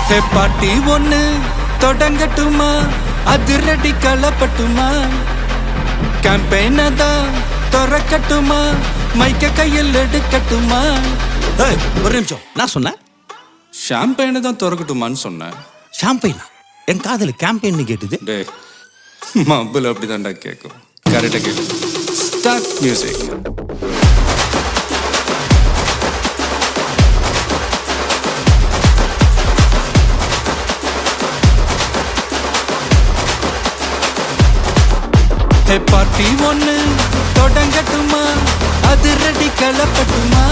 ஹே பாட்டி ஒண்ணு தொடங்கட்டுமா, அதிரடி களப்பட்டுமா, கேம்பெயினை தான் திறக்கட்டுமா, மைக்க கையில் எடுக்கட்டுமா. ஒரு நிமிஷம், நான் சொன்னேன் ஷாம்பெயினை தான் திறக்கட்டுமான்னு சொன்னேன். ஷாம்பெயினா? என் காதல் கேம்பெயின் கேட்டுது. டே மப்பிள் அப்படிதான்டா கேட்கும். கரெக்டா கேட்கு. Start music. ஹே பார்ட்டி ஒண்ணு தொடங்கட்டுமா, அதிரடி களப்பட்டுமா,